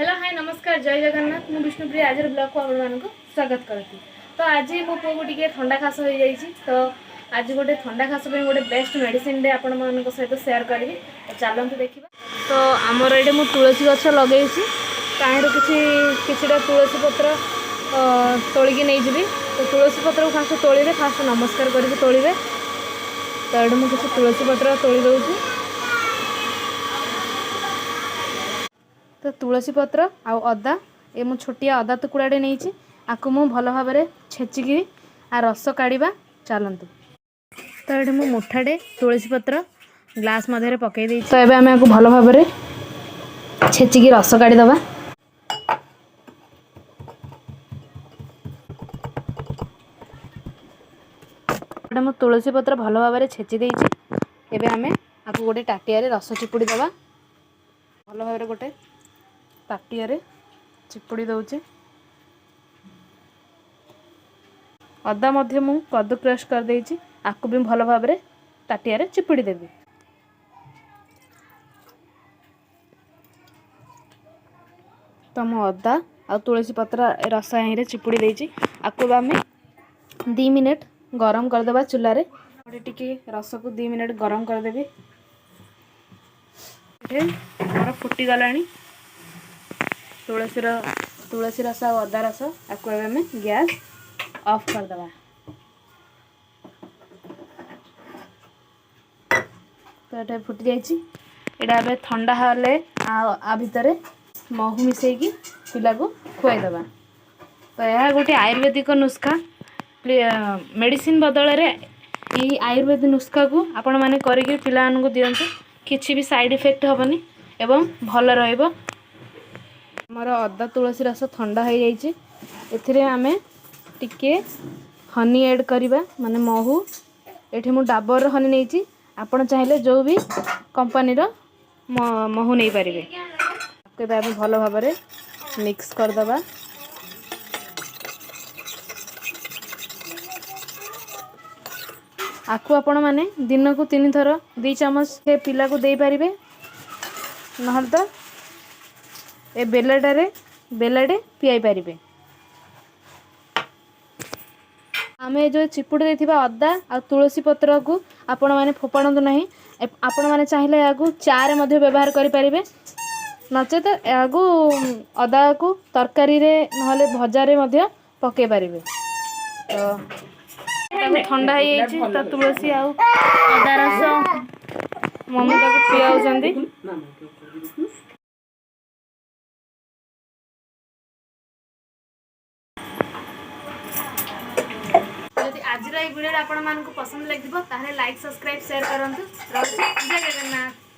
Hello hi नमस्कार जय जगन्नाथ मु विष्णुप्रिया आज ब्लॉग को आपको स्वागत करती। तो आज मो पुओ को टिके ठंडा खास हो जाए तो आज गोटे ठंडा खास गोटे बेस्ट मेडिसिन डे आपण मान सहित सेयार करी। तो चलते देखा। तो आमर ये मुझे तुलसी गछ लगे कहीं किसी तुलसी पत्र तोलिकी नहीं जी। तो तुलसी पत्र को फास्ट तोड़े फास्ट नमस्कार करके तोड़े। तो ये मुझे किसी तुलसी पत्र तोड़ी दूसरी। तो तुलसी पत्र आ अदा ये मु छोटिया अदा टुकड़ाटे नहीं आपको मु भल भाव छेचिकी आ रस काढ़ा चलतु। तो ये मु मुठाटे तुलसी पत्र ग्लास मध्य पकई दी। तो ये आम आपको भल भाव छेचिकी रस काढ़ीदबा। मु तुलसी पत्र भल भाव छेची देती। एबे आमे आपको गोटे टाटिया रस चिपुड़ी दबा। भल भाव गोटे ताटिया चिपुड़ी दौचे। अदा मध्य मु कद्दू क्रश कर देछि आपको भी भल भाव ताटिया चिपुड़ी देबी। तो मु अदा आ तुलसी पत्र रस यहीं चिपुड़ी देछि आपको आम 2 मिनट गरम करदेबा चूल्हा रे। टिके रस को 2 मिनट गरम करदेबी। मोर फुटी गलानी तुलसी रस और अदा रस आपको आम गैस ऑफ करदबा। तो ये फुटी जाइए ठंडा हेले आ भितर महू मिसेकी पिला को खुआईदबा। तो यह गोटे आयुर्वेदिक नुस्खा मेडिसिन बदल ये आयुर्वेदिक नुस्खा को आपण मैंने करके पिला दिंतु। किसी भी साइड इफेक्ट हेबनी एवं भल रहिबो। मोर अदा तुलसी रस ठंडा हो जाइए। एथिरे आमे टिके हनी ऐड करवा माने महू। ये मु डाबर हनी नहीं आपण चाहिए जो भी कंपनी महू नहीं पारे। भल भाव मिक्स करदबा। आपको आपण मैंने दिन को 3 थर 2 चामच से पिला को दे पारिबे। नहल तो ए बेलाडे पियाई पारिबे। आमे जो चिपुड़ी देथिबा अदा आ तुलसी पत्र को आपण मैंने फोपाड़ू नहीं। आपण मैंने चाहिए या चारे मध्य व्यवहार करि पारिबे। नचेत या अदा को तरकारी रे नहले भजा रे मध्य पके पारिबे। तो ठंडा हो जाइए तो तुलसी आ अदा रस मम्मी ताको पियाउछंदी। आज वीडियो आपण मानक पसंद लगे लाइक सब्सक्राइब शेयर करंतु। जय जगन्नाथ।